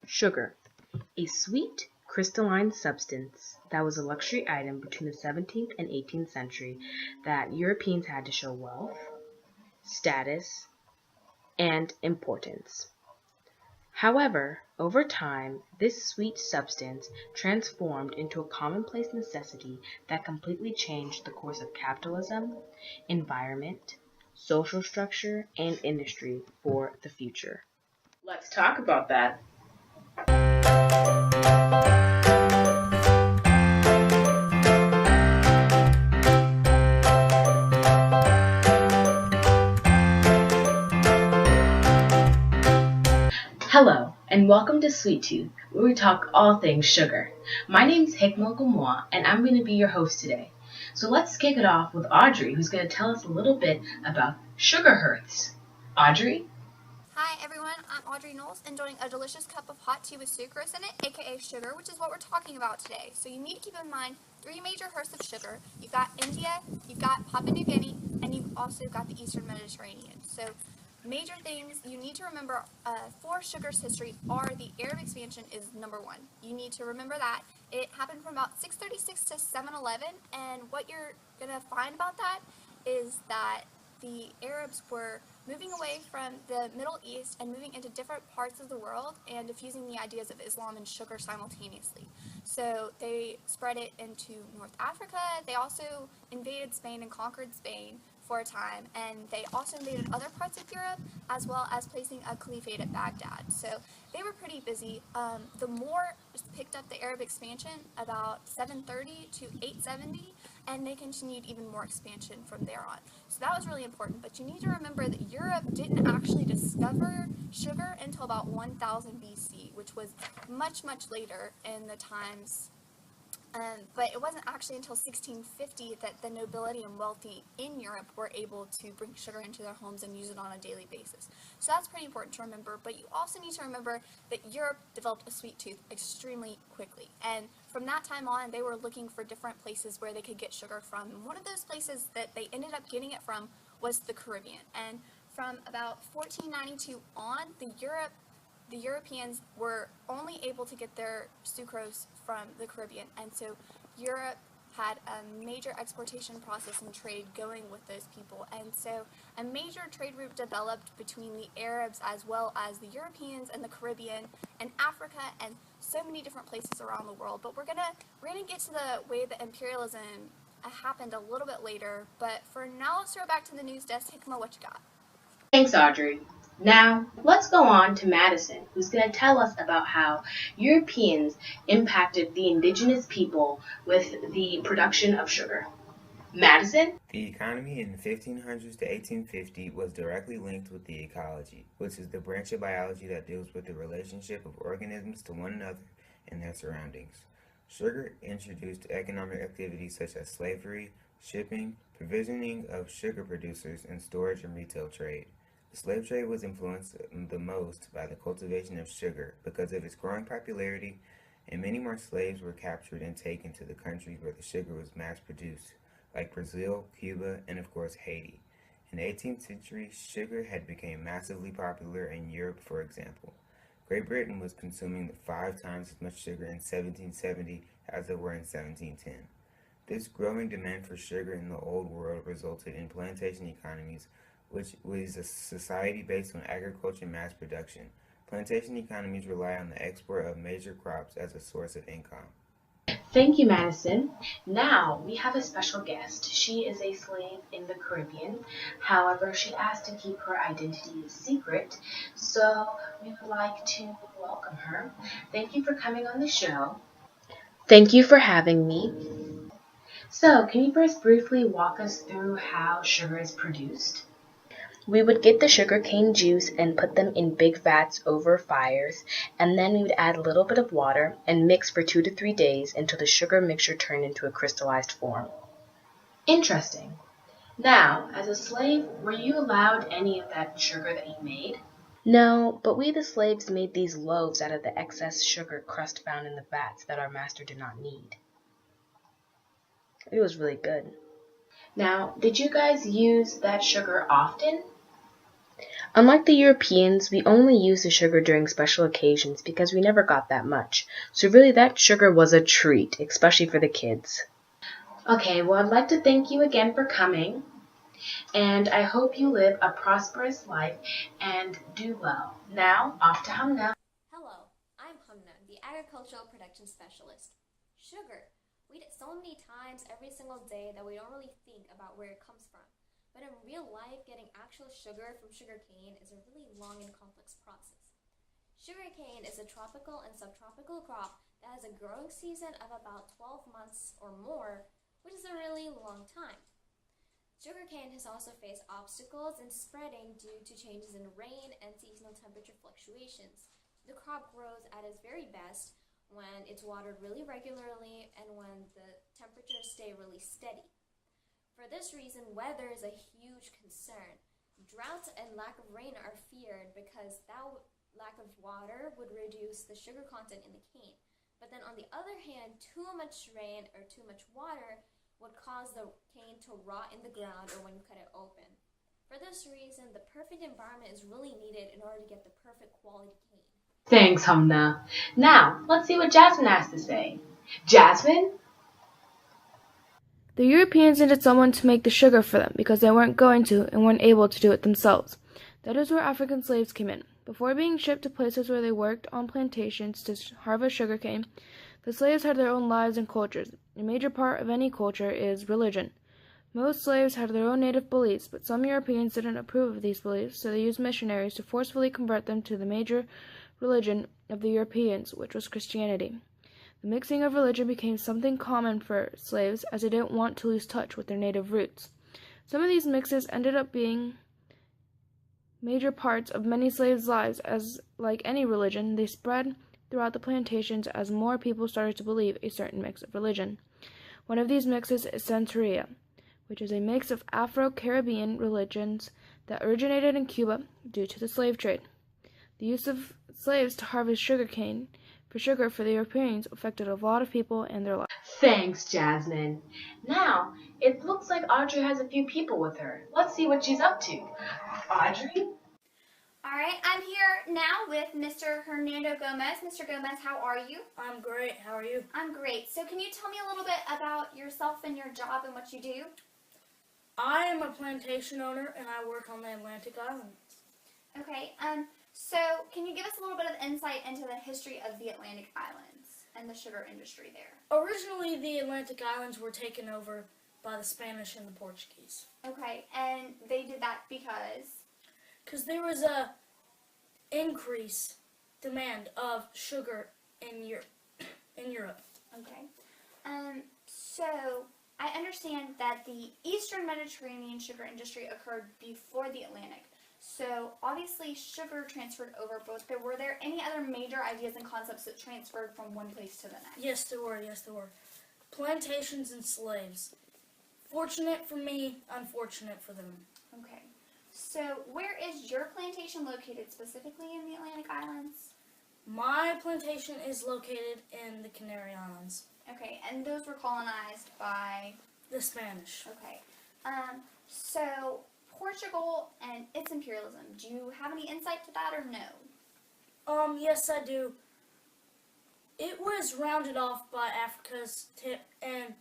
Sugar, a sweet, crystalline substance that was a luxury item between the 17th and 18th century that Europeans had to show wealth, status, and importance. However, over time, this sweet substance transformed into a commonplace necessity that completely changed the course of capitalism, environment, social structure, and industry for the future. Let's talk about that. Hello, and welcome to Sweet Tooth, where we talk all things sugar. My name is Hikma Gumois, and I'm going to be your host today. So let's kick it off with Audrey, who's going to tell us a little bit about sugar hearths. Audrey? Hi everyone, I'm Audrey Knowles, enjoying a delicious cup of hot tea with sucrose in it, aka sugar, which is what we're talking about today. So you need to keep in mind three major hearths of sugar. You've got India, you've got Papua New Guinea, and you've also got the Eastern Mediterranean. So major things you need to remember for sugar's history are the Arab expansion is number one. You need to remember that. It happened from about 636 to 711, and what you're going to find about that is that the Arabs were moving away from the Middle East and moving into different parts of the world and diffusing the ideas of Islam and sugar simultaneously. So they spread it into North Africa. They also invaded Spain and conquered Spain for a time, and they also invaded other parts of Europe, as well as placing a caliphate at Baghdad. So they were pretty busy. The Moors picked up the Arab expansion about 730 to 870, and they continued even more expansion from there on. So that was really important, but you need to remember that Europe didn't actually discover sugar until about 1000 BC, which was much, much later in the times. But it wasn't actually until 1650 that the nobility and wealthy in Europe were able to bring sugar into their homes and use it on a daily basis. So that's pretty important to remember, but you also need to remember that Europe developed a sweet tooth extremely quickly. And from that time on, they were looking for different places where they could get sugar from. And one of those places that they ended up getting it from was the Caribbean. And from about 1492 on, the Europeans were only able to get their sucrose from the Caribbean, and so Europe had a major exportation process and trade going with those people, and so a major trade route developed between the Arabs as well as the Europeans and the Caribbean and Africa and so many different places around the world. But we're gonna get to the way that imperialism happened a little bit later, but for now let's throw it back to the news desk. Hikma, what you got? Thanks, Audrey. Now, let's go on to Madison, who's going to tell us about how Europeans impacted the indigenous people with the production of sugar. Madison? The economy in the 1500s to 1850 was directly linked with the ecology, which is the branch of biology that deals with the relationship of organisms to one another and their surroundings. Sugar introduced economic activities such as slavery, shipping, provisioning of sugar producers, and storage and retail trade. The slave trade was influenced the most by the cultivation of sugar because of its growing popularity, and many more slaves were captured and taken to the countries where the sugar was mass produced, like Brazil, Cuba, and of course Haiti. In the 18th century, sugar had become massively popular in Europe, for example. Great Britain was consuming 5 times as much sugar in 1770 as they were in 1710. This growing demand for sugar in the Old World resulted in plantation economies, which was a society based on agriculture and mass production. Plantation economies rely on the export of major crops as a source of income. Thank you, Madison. Now we have a special guest. She is a slave in the Caribbean. However, she asked to keep her identity a secret, so we would like to welcome her. Thank you for coming on the show. Thank you for having me. So, can you first briefly walk us through how sugar is produced? We would get the sugarcane juice and put them in big vats over fires, and then we would add a little bit of water and mix for 2 to 3 days until the sugar mixture turned into a crystallized form. Interesting. Now, as a slave, were you allowed any of that sugar that you made? No, but we the slaves made these loaves out of the excess sugar crust found in the vats that our master did not need. It was really good. Now, did you guys use that sugar often? Unlike the Europeans, we only used the sugar during special occasions because we never got that much. So really that sugar was a treat, especially for the kids. Okay, well, I'd like to thank you again for coming, and I hope you live a prosperous life and do well. Now, off to Hamna. Hello, I'm Hamna, the Agricultural Production Specialist. Sugar. We eat it so many times every single day that we don't really think about where it comes from. But in real life, getting actual sugar from sugarcane is a really long and complex process. Sugarcane is a tropical and subtropical crop that has a growing season of about 12 months or more, which is a really long time. Sugarcane has also faced obstacles in spreading due to changes in rain and seasonal temperature fluctuations. The crop grows at its very best when it's watered really regularly and when the temperatures stay really steady. For this reason, weather is a huge concern. Drought and lack of rain are feared because that lack of water would reduce the sugar content in the cane. But then on the other hand, too much rain or too much water would cause the cane to rot in the ground or when you cut it open. For this reason, the perfect environment is really needed in order to get the perfect quality cane. Thanks, Hamna. Now, let's see what Jasmine has to say. Jasmine? The Europeans needed someone to make the sugar for them because they weren't going to and weren't able to do it themselves. That is where African slaves came in. Before being shipped to places where they worked on plantations to harvest sugarcane, the slaves had their own lives and cultures. A major part of any culture is religion. Most slaves had their own native beliefs, but some Europeans didn't approve of these beliefs, so they used missionaries to forcefully convert them to the major religion of the Europeans, which was Christianity. The mixing of religion became something common for slaves as they didn't want to lose touch with their native roots. Some of these mixes ended up being major parts of many slaves' lives as, like any religion, they spread throughout the plantations as more people started to believe a certain mix of religion. One of these mixes is Santeria, which is a mix of Afro-Caribbean religions that originated in Cuba due to the slave trade. The use of slaves to harvest sugarcane for sugar for the Europeans affected a lot of people and their lives. Thanks, Jasmine. Now, it looks like Audrey has a few people with her. Let's see what she's up to. Audrey? Alright, I'm here now with Mr. Hernando Gomez. Mr. Gomez, how are you? I'm great. How are you? I'm great. So can you tell me a little bit about yourself and your job and what you do? I am a plantation owner and I work on the Atlantic Islands. Okay, so can you give us a little bit of insight into the history of the Atlantic Islands and the sugar industry there? Originally, the Atlantic Islands were taken over by the Spanish and the Portuguese. Okay, and they did that because? Because there was a increase demand of sugar in Europe. Okay. So I understand that the Eastern Mediterranean sugar industry occurred before the Atlantic. So obviously sugar transferred over, but were there any other major ideas and concepts that transferred from one place to the next? Yes, there were. Plantations and slaves. Fortunate for me, unfortunate for them. Okay. So where is your plantation located specifically in the Atlantic Islands? My plantation is located in the Canary Islands. Okay, and those were colonized by? The Spanish. Okay. So Portugal and its imperialism, do you have any insight to that or no? Yes, I do. It was rounded off by Africa's tip, and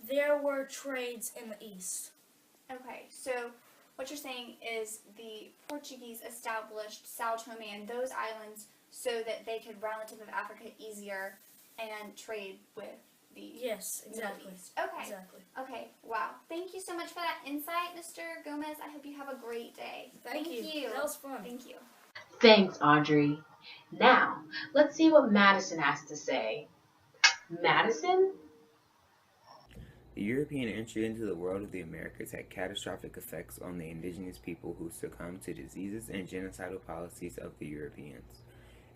there were trades in the east. Okay, so what you're saying is the Portuguese established Sao Tome and those islands so that they could round the tip of Africa easier and trade with the Yes, exactly. Middle East. Okay. Exactly. Okay, wow. Thank you so much for that insight, Mr. Gomez. I hope you have a great day. Thank you. That was fun. Thank you. Thanks, Audrey. Now, let's see what Madison has to say. Madison? The European entry into the world of the Americas had catastrophic effects on the indigenous people who succumbed to diseases and genocidal policies of the Europeans.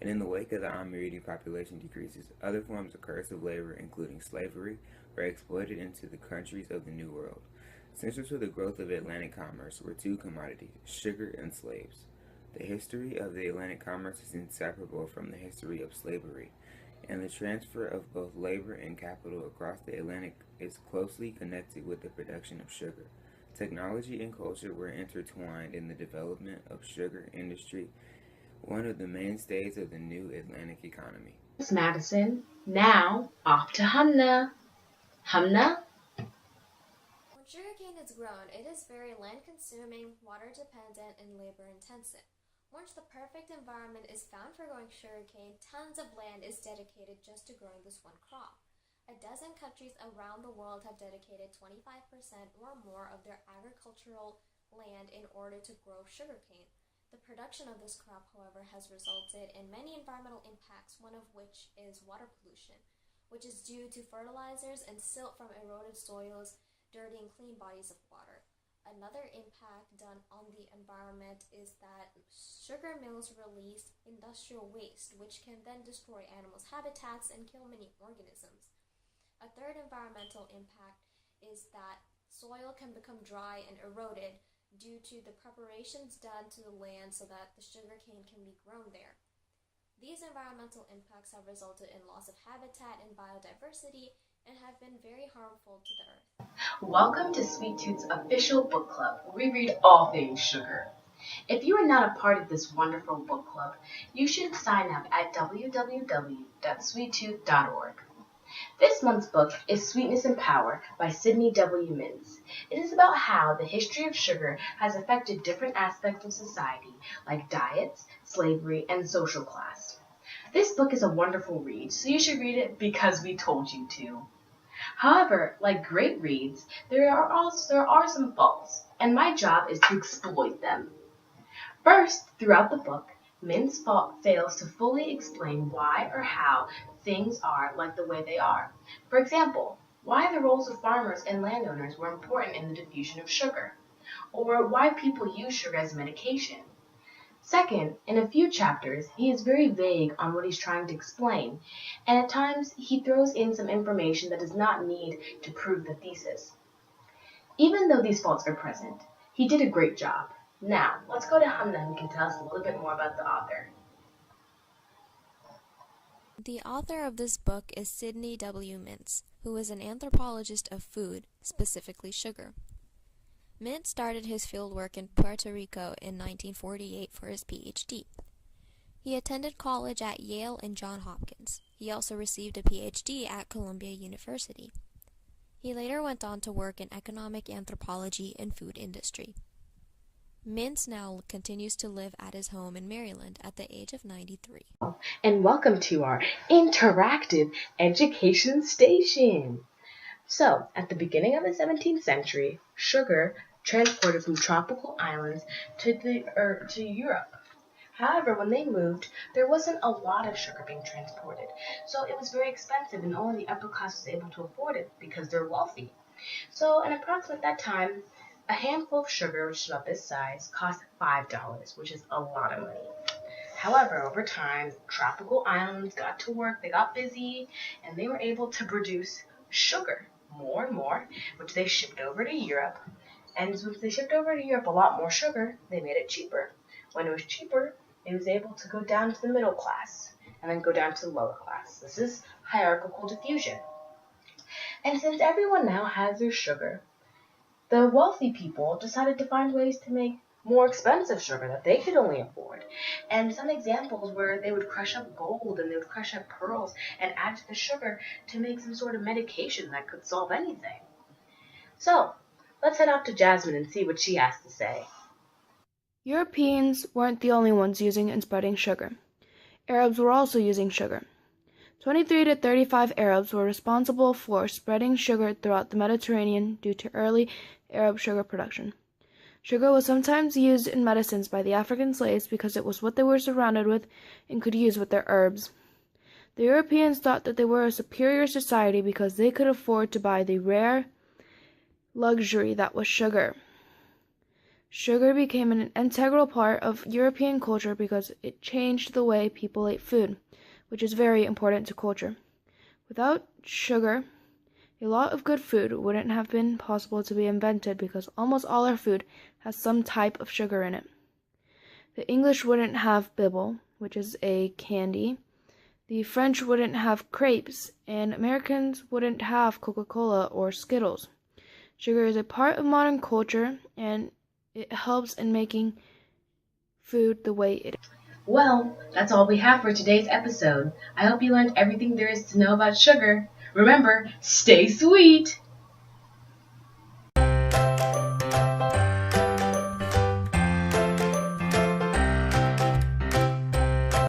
And in the wake of the Amerindian population decreases, other forms of coercive labor, including slavery, were exploited into the countries of the New World. Central to the growth of Atlantic commerce were two commodities, sugar and slaves. The history of the Atlantic commerce is inseparable from the history of slavery, and the transfer of both labor and capital across the Atlantic is closely connected with the production of sugar. Technology and culture were intertwined in the development of sugar industry, one of the mainstays of the new Atlantic economy. Thanks, Madison. Now, off to Hamna. Hamna? When sugarcane is grown, it is very land-consuming, water-dependent, and labor-intensive. Once the perfect environment is found for growing sugarcane, tons of land is dedicated just to growing this one crop. A dozen countries around the world have dedicated 25% or more of their agricultural land in order to grow sugarcane. The production of this crop, however, has resulted in many environmental impacts, one of which is water pollution, which is due to fertilizers and silt from eroded soils dirtying clean bodies of water. Another impact done on the environment is that sugar mills release industrial waste, which can then destroy animals' habitats and kill many organisms. A third environmental impact is that soil can become dry and eroded due to the preparations done to the land so that the sugarcane can be grown there. These environmental impacts have resulted in loss of habitat and biodiversity and have been very harmful to the earth. Welcome to Sweet Tooth's official book club, where we read all things sugar. If you are not a part of this wonderful book club, you should sign up at www.sweettooth.org. This month's book is Sweetness and Power by Sidney W. Mintz. It is about how the history of sugar has affected different aspects of society, like diets, slavery, and social class. This book is a wonderful read, so you should read it because we told you to. However, like great reads, there are some faults, and my job is to exploit them. First, throughout the book, Mintz fails to fully explain why or how things are like the way they are. For example, why the roles of farmers and landowners were important in the diffusion of sugar, or why people use sugar as medication. Second, in a few chapters, he is very vague on what he's trying to explain, and at times he throws in some information that does not need to prove the thesis. Even though these faults are present, he did a great job. Now, let's go to Hamna, who can tell us a little bit more about the author. The author of this book is Sidney W. Mintz, who is an anthropologist of food, specifically sugar. Mintz started his fieldwork in Puerto Rico in 1948 for his PhD. He attended college at Yale and Johns Hopkins. He also received a PhD at Columbia University. He later went on to work in economic anthropology and food industry. Mintz now continues to live at his home in Maryland at the age of 93. And welcome to our interactive education station. So, at the beginning of the 17th century, sugar transported from tropical islands to Europe. However, when they moved, there wasn't a lot of sugar being transported, so it was very expensive, and only the upper class was able to afford it because they're wealthy. So, in approximately that time, a handful of sugar, which is about this size, cost $5, which is a lot of money. However, over time, tropical islands got to work, they got busy, and they were able to produce sugar more and more, which they shipped over to Europe. And since they shipped over to Europe a lot more sugar, they made it cheaper. When it was cheaper, it was able to go down to the middle class and then go down to the lower class. This is hierarchical diffusion. And since everyone now has their sugar, the wealthy people decided to find ways to make more expensive sugar that they could only afford. And some examples where they would crush up gold and they would crush up pearls and add to the sugar to make some sort of medication that could solve anything. So, let's head off to Jasmine and see what she has to say. Europeans weren't the only ones using and spreading sugar. Arabs were also using sugar. 23 to 35 Arabs were responsible for spreading sugar throughout the Mediterranean due to early Arab sugar production. Sugar was sometimes used in medicines by the African slaves because it was what they were surrounded with and could use with their herbs. The Europeans thought that they were a superior society because they could afford to buy the rare luxury that was sugar. Sugar became an integral part of European culture because it changed the way people ate food, which is very important to culture. Without sugar, a lot of good food wouldn't have been possible to be invented because almost all our food has some type of sugar in it. The English wouldn't have Bibble, which is a candy. The French wouldn't have crepes, and Americans wouldn't have Coca-Cola or Skittles. Sugar is a part of modern culture, and it helps in making food the way it is. Well, that's all we have for today's episode. I hope you learned everything there is to know about sugar. Remember, stay sweet!